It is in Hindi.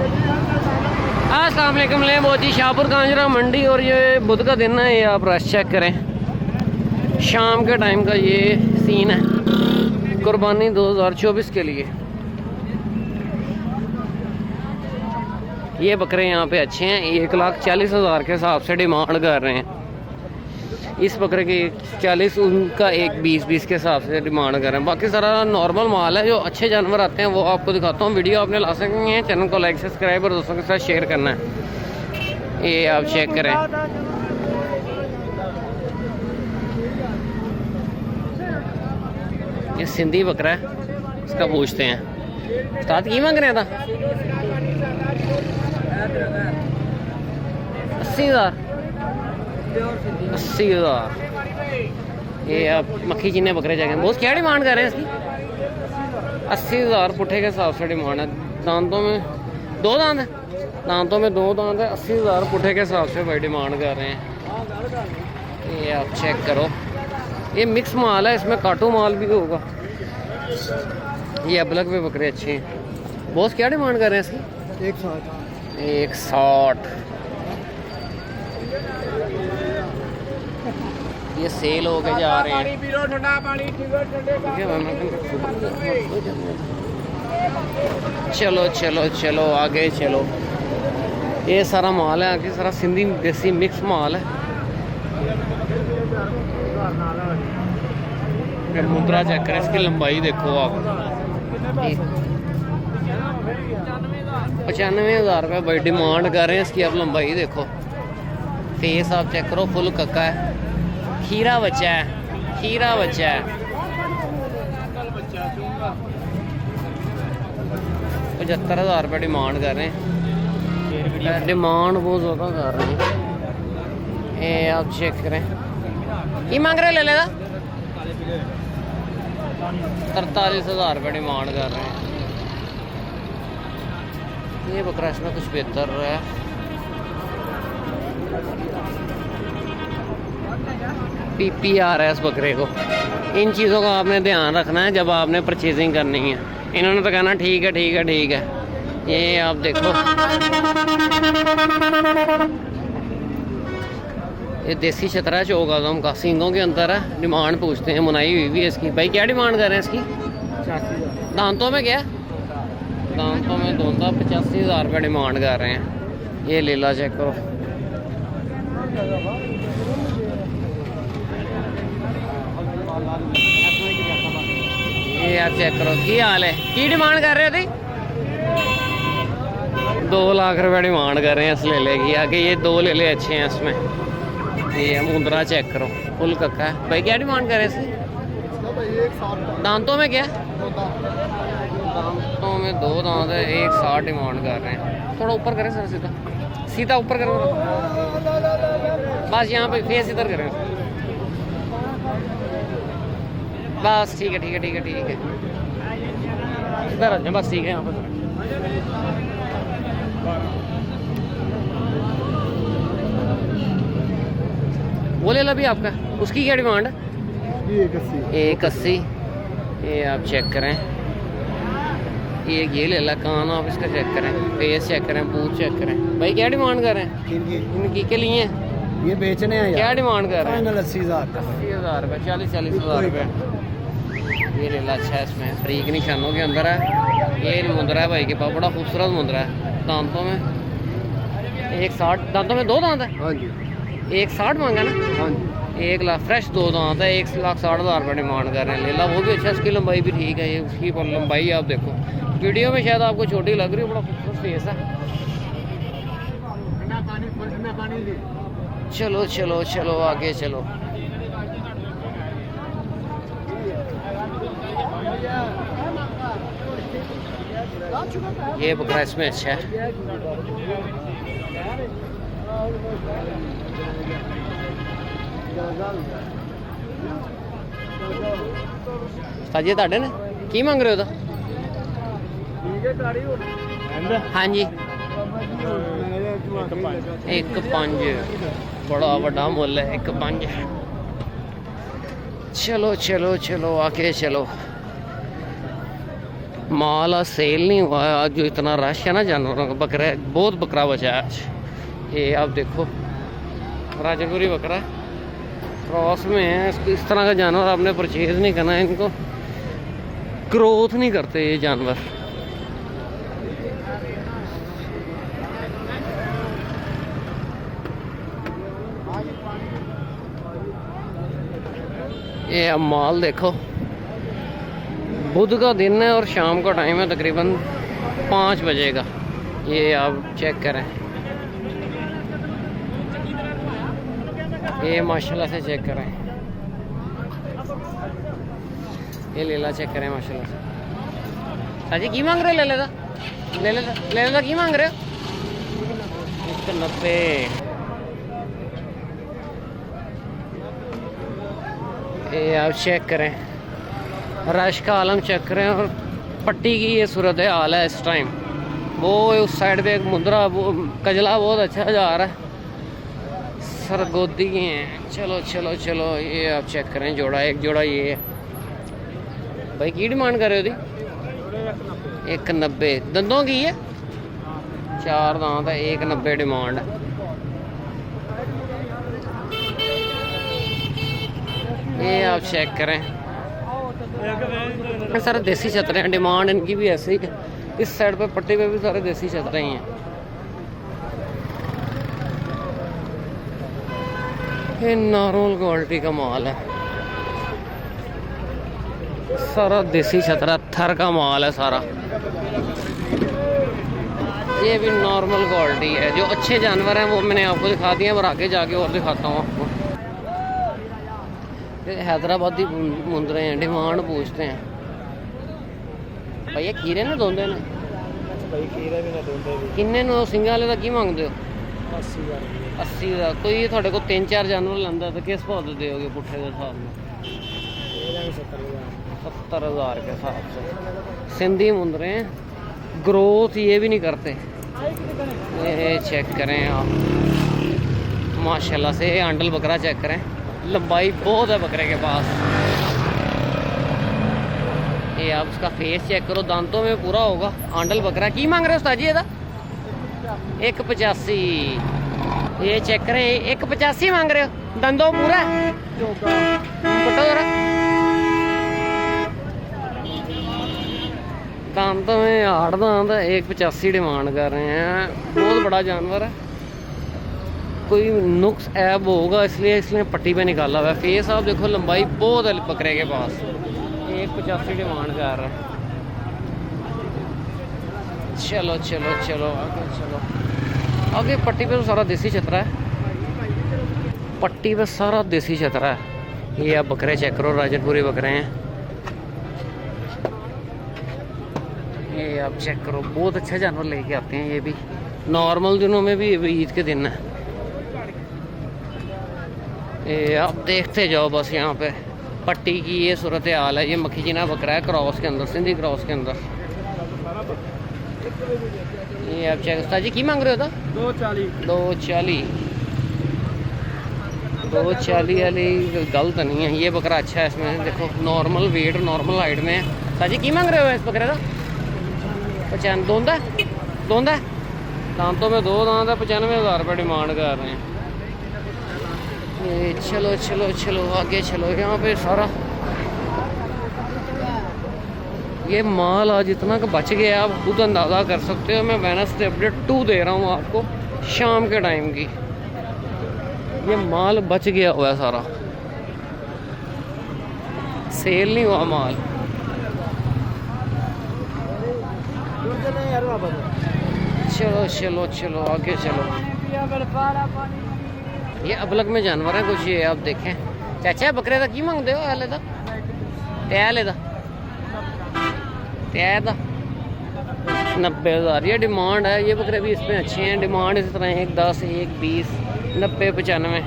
अस्सलाम वालेकुम ले मोची शाहपुर कांजरा मंडी। और ये बुध का दिन है, ये आप रश चेक करें। शाम के टाइम का ये सीन है कुर्बानी 2024 के लिए। ये बकरे यहाँ पे अच्छे हैं, 1,40,000 के हिसाब से डिमांड कर रहे हैं। इस बकरे की 40, उनका 1,20,20 के हिसाब से डिमांड कर रहे हैं। बाकी सारा नॉर्मल माल है। जो अच्छे जानवर आते हैं वो आपको दिखाता हूँ। वीडियो आपने ला सकते हैं, चैनल को लाइक सब्सक्राइब और दोस्तों के साथ शेयर करना है। ये आप चेक करें, ये सिंधी बकरा है, इसका पूछते हैं। उस्ताद की मांग रहे था 80,000। 80,000। ये आप मक्खी चीने बकरे जगह बहुत क्या डिमांड कर रहे हैं इसकी? 80,000 पुट्ठे के हिसाब से डिमांड है। दांतों में 2 दांत है, दांतों में 2 दांत है। 80,000 पुट्ठे के हिसाब से भाई डिमांड कर रहे हैं। ये आप चेक करो, ये मिक्स माल है, इसमें काटू माल भी होगा। ये अबलग में बकरे अच्छे हैं। बॉस क्या डिमांड कर रहे हैं इसकी? 160। ये सेल हो के जा रहे हैं। चलो चलो चलो आगे चलो। ये सारा माल है, आगे सारा सिंधी देसी मिक्स माल है। मुद्रा चेक करें, इसकी लंबाई देखो आप। 95,000 रुपये भाई डिमांड कर रहे हैं इसकी। आप लंबाई देखो, फेस आप चेक करो, फुल कक्का है, खीरा बच्चा है, खीरा बच्चा है। 75,000 रुपये डिमांड कर रहे हैं। डिमांड बहुत ज़्यादा कर रहे हैं। ये आप चेक करें, ये मांग रहे ले लेगा 43,000 रुपये डिमांड कर रहे हैं। ये बकरा इसमें कुछ बेहतर है। PPR है इस बकरे को। इन चीज़ों का आपने ध्यान रखना है जब आपने परचेजिंग करनी है। इन्होंने तो कहना ठीक है ठीक है ठीक है। ये आप देखो, ये देसी छतरा चौक आजम का सींगों के अंदर है। डिमांड पूछते हैं, मुनाई हुई भी है इसकी। भाई क्या डिमांड कर रहे हैं इसकी? 85,000। दांतों में क्या? दांतों में दोनों 85,000 रुपये डिमांड कर रहे हैं। ये लीला चेक करो। ये आप चेक करो, की हाल है? की डिमांड कर रहे थे? 2 लाख रुपये डिमांड कर रहे हैं इस लेले की। आगे ये 2 लेले अच्छे हैं इसमें। ये मुद्रा चेक करो, फुल कक्का है। भाई क्या डिमांड कर रहे हैं इसकी? दांतों में क्या? दांतों में 2 दांत है, 160 डिमांड कर रहे हैं। थोड़ा ऊपर करें सर, सीधा सीधा ऊपर करें बस। यहाँ पे फेस इधर करें बस। ठीक है ठीक है ठीक है ठीक है, इधर आ जाए बस। ठीक है, यहाँ पर वो ले ला भी आपका। उसकी क्या डिमांड है? 180। ये आप चेक करें, ये ले ला कान आप इसका चेक करें, फेस चेक करें, पूछ चेक करें। भाई क्या डिमांड कर रहे हैं इनकी के लिए? ये बेचने हैं। क्या डिमांड कर रहे हैं? 80,000 रुपये, 40,000 रुपये। ये ले ला अच्छा है, इसमें फ्रीक निशानों के अंदर है। ये मुंदरा है भाई के पास, बड़ा खूबसूरत मुंदरा है। दांतों में 160, दांतों में 2 दांत है। हाँ जी, 160 मांगा ना? हाँ जी। 1 लाख फ्रेश 2 दांत है, 1,60,000 रुपये डिमांड कर रहे हैं। लेला वो भी अच्छा, इसकी लंबाई भी ठीक है। ये उसकी लंबाई आप देखो, वीडियो में शायद आपको छोटी लग रही है, बड़ा खूबसूरत फेस है। चलो चलो चलो आगे चलो। ये बकरा इसमें अच्छा है। ताजे ताड़े ने की मांग रहे हो? तो हाँ जी, 1.5 बड़ा बड़ा मुल है, 1.5। चलो चलो चलो आगे चलो। माल आज सेल नहीं हुआ है। आज जो इतना रश है ना जानवरों का, बकरा बहुत बकरा बचा है आज। ये आप देखो राजनपुरी बकरा क्रॉस में है। इस तरह का जानवर आपने परचेज नहीं करना है, इनको ग्रोथ नहीं करते ये जानवर। ये अब माल देखो, बुध का दिन है और शाम का टाइम है तकरीबन 5 बजे का। ये आप चेक करें, ये माशाल्लाह से चेक करें, ये लेला चेक करें माशाल्लाह से। हाजी की मांग रहे ले लेदा ले लेदा की मांग रहे हो? 190। ये आप चेक करें, रश का आलम चेक करें। और पट्टी की ये सूरत हाल है इस टाइम। वो उस साइड पे एक मुंद्रा वो कजला बहुत अच्छा जा रहा है, सरगोदी की हैं। चलो चलो चलो ये आप चेक करें, जोड़ा एक जोड़ा ये है भाई। की डिमांड कर रहे हो दी? 190। दंदों की है, 4 दांत है, 190 डिमांड है। ये आप चेक करें, सारे देसी छतरे हैं। डिमांड इनकी भी ऐसे ही है। इस साइड पे पट्टी पे भी सारे देसी छतरे ही हैं। ये नॉर्मल क्वालिटी का माल है, सारा देसी छतरा थर का माल है सारा। ये भी नॉर्मल क्वालिटी है। जो अच्छे जानवर हैं वो मैंने आपको दिखा दिए, और आगे जाके और दिखाता हूँ आपको। ये हैदराबादी मुंदरे हैं, डिमांड पूछते हैं भैया। खीरे ने दोंदे ने किन्ने नो सिंगा वाले का की मांगते हो? 80 का। कोई थोड़े को 3-4 जानवर लंदा तो किस भाव दोगे पुट्ठे के हिसाब में? 70,000 के हिसाब से। सिंधी मुंदरे हैं, ग्रोथ ये भी नहीं करते। ये चेक करें आप माशाल्लाह से। आंडल बकरा चेक करें, लंबाई बहुत है बकरे के पास। ये आप उसका फेस चेक करो, दांतों में पूरा होगा। आंडल बकरा की मांग रहे हो उस्ताद जी? ਇਹਦਾ 185। ये चेक करें, 185 मांग रहे हो। दंदों पूरा है, बटो जरा। दांतों में 8 दांत है, 185 डिमांड कर रहे हैं। बहुत बड़ा जानवर है, कोई नुक्स ऐब होगा इसलिए पट्टी पे निकाला हुआ है। फेस आप देखो, लंबाई बहुत है बकरे के पास। 185 डिमांड कर रहा है। चलो चलो चलो आगे चलो आगे। पट्टी पे तो सारा देसी छतरा है, पट्टी पे सारा देसी छतरा है। ये आप बकरे चेक करो, राजनपुरी बकरे हैं। ये आप चेक करो, बहुत अच्छा जानवर लेके आते हैं। ये भी नॉर्मल दिनों में भी, ईद के दिन है। ये आप देखते जाओ बस। यहाँ पे पट्टी की ये सूरत हाल है। ये मक्खी जीना बकरा है क्रॉस के अंदर, सिंधी क्रॉस के अंदर। ये आप चेक उस्ताद जी की मांग रहे हो? 240 वाली गलत नहीं है। ये बकरा अच्छा है, इसमें देखो नॉर्मल वेट, नॉर्मल हाइट में है। उस्ताद जी की मांग रहे हो इस बकरे का? 95। दोंदा दांतों में 2 दांत है, 95,000 रुपये डिमांड कर रहे हैं। ये चलो चलो चलो आगे चलो। यहाँ पे सारा ये माल आज इतना का बच गया, आप खुद अंदाज़ा कर सकते हो। मैं वेडनेसडे अपडेट 2 दे रहा हूँ आपको शाम के टाइम की। ये माल बच गया हुआ है सारा, सेल नहीं हुआ माल। चलो चलो चलो आगे चलो। ये अबलग में जानवर है कुछ। ये आप देखें चाचा, बकरे का की मांगते हो? हाले दा त्याले दा 90,000 ये डिमांड है। ये बकरे भी इसमें अच्छे हैं। डिमांड इस तरह 1 10 1 20 90 95।